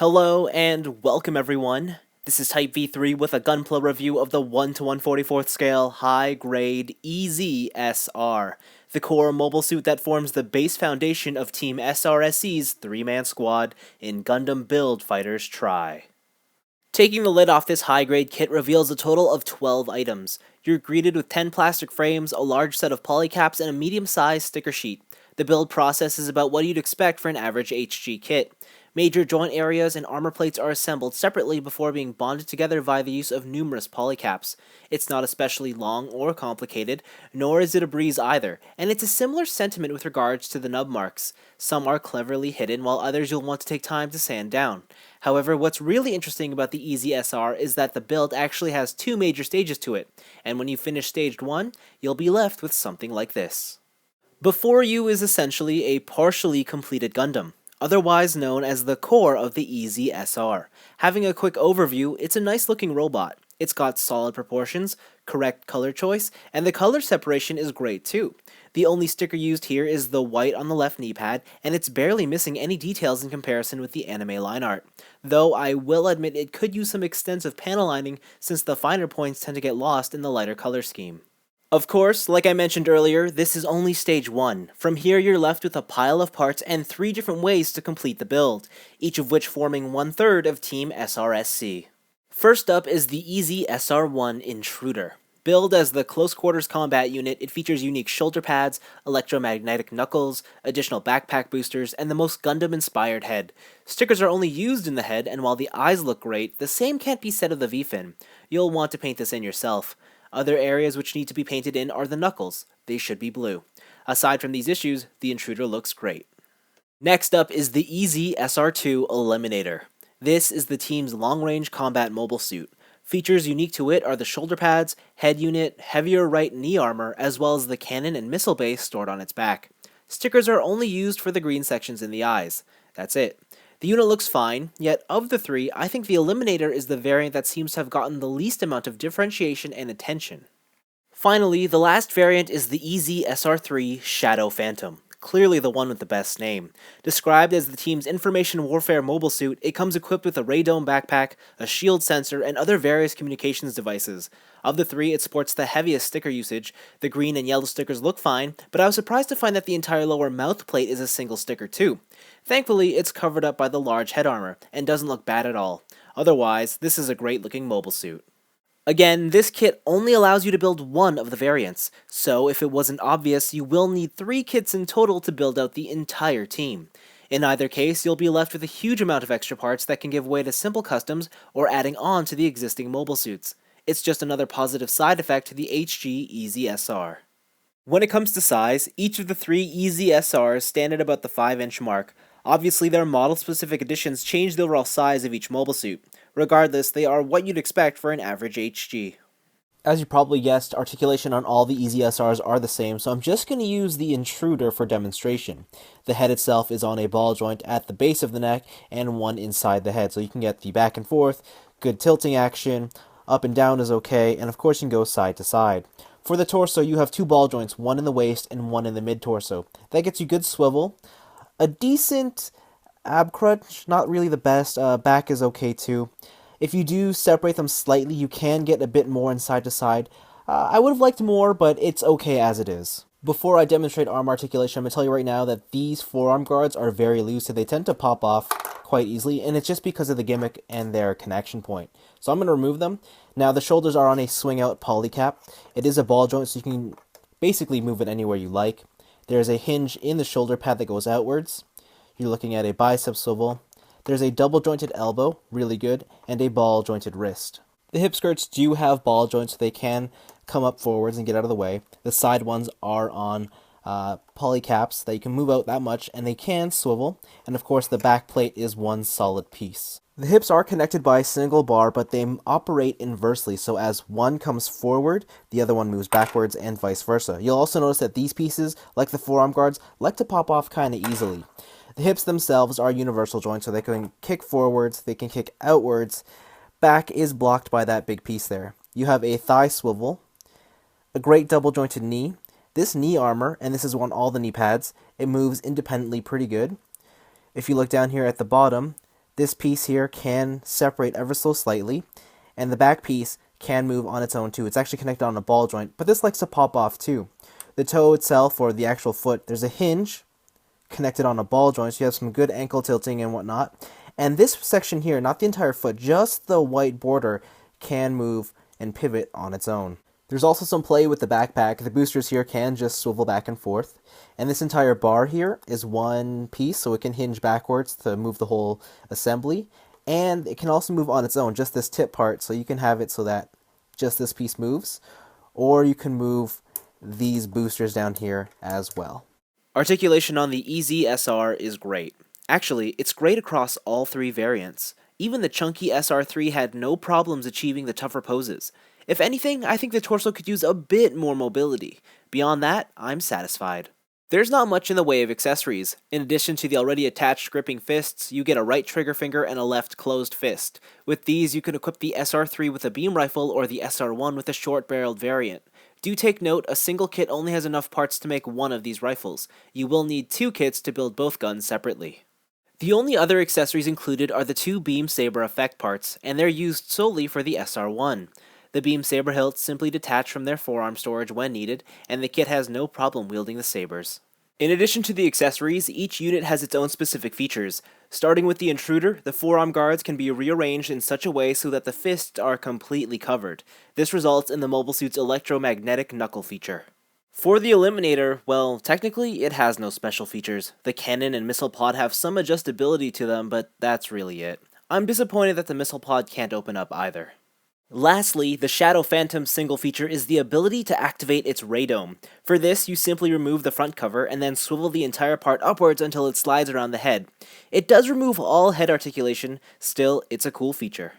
Hello and welcome everyone. This is Type V3 with a Gunpla review of the 1 to 144th scale high grade EZ-SR, the core mobile suit that forms the base foundation of Team SRSE's 3-man squad in Gundam Build Fighters Try. Taking the lid off this high grade kit reveals a total of 12 items. You're greeted with 10 plastic frames, a large set of polycaps, and a medium sized sticker sheet. The build process is about what you'd expect for an average HG kit. Major joint areas and armor plates are assembled separately before being bonded together via the use of numerous polycaps. It's not especially long or complicated, nor is it a breeze either, and it's a similar sentiment with regards to the nub marks. Some are cleverly hidden, while others you'll want to take time to sand down. However, what's really interesting about the EZ-SR is that the build actually has two major stages to it, and when you finish stage 1, you'll be left with something like this. Before you is essentially a partially completed Gundam, otherwise known as the core of the EZ-SR. Having a quick overview, it's a nice looking robot. It's got solid proportions, correct color choice, and the color separation is great too. The only sticker used here is the white on the left knee pad, and it's barely missing any details in comparison with the anime line art. Though I will admit it could use some extensive panel lining since the finer points tend to get lost in the lighter color scheme. Of course, like I mentioned earlier, this is only stage 1. From here you're left with a pile of parts and 3 different ways to complete the build, each of which forming 1/3 of Team SRSC. First up is the EZ-SR1 Intruder. Billed as the Close Quarters Combat Unit, it features unique shoulder pads, electromagnetic knuckles, additional backpack boosters, and the most Gundam-inspired head. Stickers are only used in the head, and while the eyes look great, the same can't be said of the V-fin. You'll want to paint this in yourself. Other areas which need to be painted in are the knuckles. They should be blue. Aside from these issues, the Intruder looks great. Next up is the EZ-SR2 Eliminator. This is the team's long-range combat mobile suit. Features unique to it are the shoulder pads, head unit, heavier right knee armor, as well as the cannon and missile base stored on its back. Stickers are only used for the green sections in the eyes. That's it. The unit looks fine, yet of the 3, I think the Eliminator is the variant that seems to have gotten the least amount of differentiation and attention. Finally, the last variant is the EZ-SR3 Shadow Phantom. Clearly the one with the best name. Described as the team's information warfare mobile suit, it comes equipped with a radome backpack, a shield sensor, and other various communications devices. Of the 3, it sports the heaviest sticker usage. The green and yellow stickers look fine, but I was surprised to find that the entire lower mouth plate is a single sticker too. Thankfully, it's covered up by the large head armor, and doesn't look bad at all. Otherwise, this is a great looking mobile suit. Again, this kit only allows you to build one of the variants, so if it wasn't obvious, you will need 3 kits in total to build out the entire team. In either case, you'll be left with a huge amount of extra parts that can give way to simple customs or adding on to the existing mobile suits. It's just another positive side effect to the HG EZ-SR. When it comes to size, each of the 3 EZ-SRs stand at about the 5-inch mark. Obviously, their model-specific additions change the overall size of each mobile suit. Regardless, they are what you'd expect for an average HG. As you probably guessed, articulation on all the EZ-SRs are the same, so I'm just going to use the Intruder for demonstration. The head itself is on a ball joint at the base of the neck and one inside the head, so you can get the back and forth, good tilting action, up and down is okay, and of course you can go side to side. For the torso, you have 2 ball joints, one in the waist and one in the mid-torso. That gets you good swivel, a decent ab crunch, not really the best, back is okay too. If you do separate them slightly, you can get a bit more in side to side. I would have liked more, but it's okay as it is. Before I demonstrate arm articulation, I'm going to tell you right now that these forearm guards are very loose, so they tend to pop off quite easily, and it's just because of the gimmick and their connection point. So I'm going to remove them. Now the shoulders are on a swing out polycap. It is a ball joint, so you can basically move it anywhere you like. There's a hinge in the shoulder pad that goes outwards. You're looking at a bicep swivel. There's a double jointed elbow, really good, and a ball jointed wrist. The hip skirts do have ball joints, so they can come up forwards and get out of the way. The side ones are on polycaps that you can move out that much, and they can swivel. And of course, the back plate is one solid piece. The hips are connected by a single bar, but they operate inversely, so as one comes forward, the other one moves backwards and vice versa. You'll also notice that these pieces, like the forearm guards, like to pop off kind of easily. The hips themselves are universal joints, so they can kick forwards, they can kick outwards. Back is blocked by that big piece there. You have a thigh swivel, a great double jointed knee. This knee armor, and this is on all the knee pads, it moves independently pretty good. If you look down here at the bottom, this piece here can separate ever so slightly, and the back piece can move on its own too. It's actually connected on a ball joint, but this likes to pop off too. The toe itself, or the actual foot, there's a hinge connected on a ball joint, so you have some good ankle tilting and whatnot. And this section here, not the entire foot, just the white border, can move and pivot on its own. There's also some play with the backpack. The boosters here can just swivel back and forth. And this entire bar here is one piece, so it can hinge backwards to move the whole assembly. And it can also move on its own, just this tip part, so you can have it so that just this piece moves. Or you can move these boosters down here as well. Articulation on the EZ-SR is great. Actually, it's great across all three variants. Even the chunky SR3 had no problems achieving the tougher poses. If anything, I think the torso could use a bit more mobility. Beyond that, I'm satisfied. There's not much in the way of accessories. In addition to the already attached gripping fists, you get a right trigger finger and a left closed fist. With these, you can equip the SR3 with a beam rifle or the SR1 with a short-barreled variant. Do take note, a single kit only has enough parts to make one of these rifles. You will need 2 kits to build both guns separately. The only other accessories included are the 2 beam saber effect parts, and they're used solely for the SR1. The beam saber hilts simply detach from their forearm storage when needed, and the kit has no problem wielding the sabers. In addition to the accessories, each unit has its own specific features. Starting with the Intruder, the forearm guards can be rearranged in such a way so that the fists are completely covered. This results in the mobile suit's electromagnetic knuckle feature. For the Eliminator, well, technically it has no special features. The cannon and missile pod have some adjustability to them, but that's really it. I'm disappointed that the missile pod can't open up either. Lastly, the Shadow Phantom's single feature is the ability to activate its radome. For this, you simply remove the front cover and then swivel the entire part upwards until it slides around the head. It does remove all head articulation, still, it's a cool feature.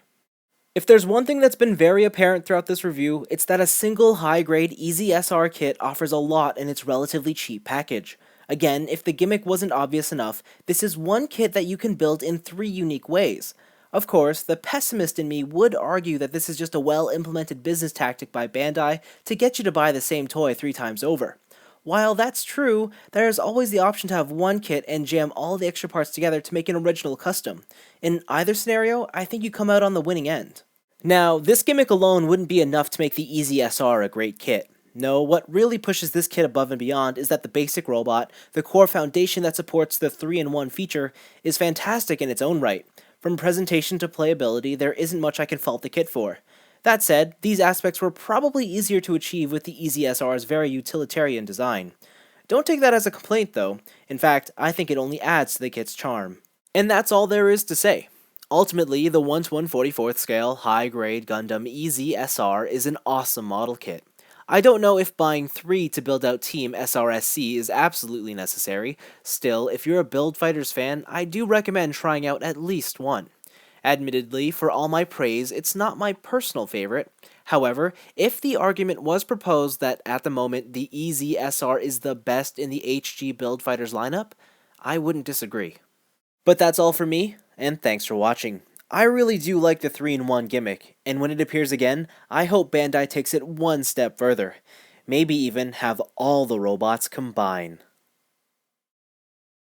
If there's one thing that's been very apparent throughout this review, it's that a single high-grade EZ-SR kit offers a lot in its relatively cheap package. Again, if the gimmick wasn't obvious enough, this is one kit that you can build in 3 unique ways. Of course, the pessimist in me would argue that this is just a well-implemented business tactic by Bandai to get you to buy the same toy 3 times over. While that's true, there is always the option to have one kit and jam all the extra parts together to make an original custom. In either scenario, I think you come out on the winning end. Now, this gimmick alone wouldn't be enough to make the EZ-SR a great kit. No, what really pushes this kit above and beyond is that the basic robot, the core foundation that supports the 3-in-1 feature, is fantastic in its own right. From presentation to playability, there isn't much I can fault the kit for. That said, these aspects were probably easier to achieve with the EZ-SR's very utilitarian design. Don't take that as a complaint though. In fact, I think it only adds to the kit's charm. And that's all there is to say. Ultimately, the 1/144th scale high-grade Gundam EZ-SR is an awesome model kit. I don't know if buying 3 to build out Team SRSC is absolutely necessary. Still, if you're a Build Fighters fan, I do recommend trying out at least one. Admittedly, for all my praise, it's not my personal favorite. However, if the argument was proposed that at the moment the EZ-SR is the best in the HG Build Fighters lineup, I wouldn't disagree. But that's all for me, and thanks for watching. I really do like the 3-in-1 gimmick, and when it appears again, I hope Bandai takes it one step further. Maybe even have all the robots combine.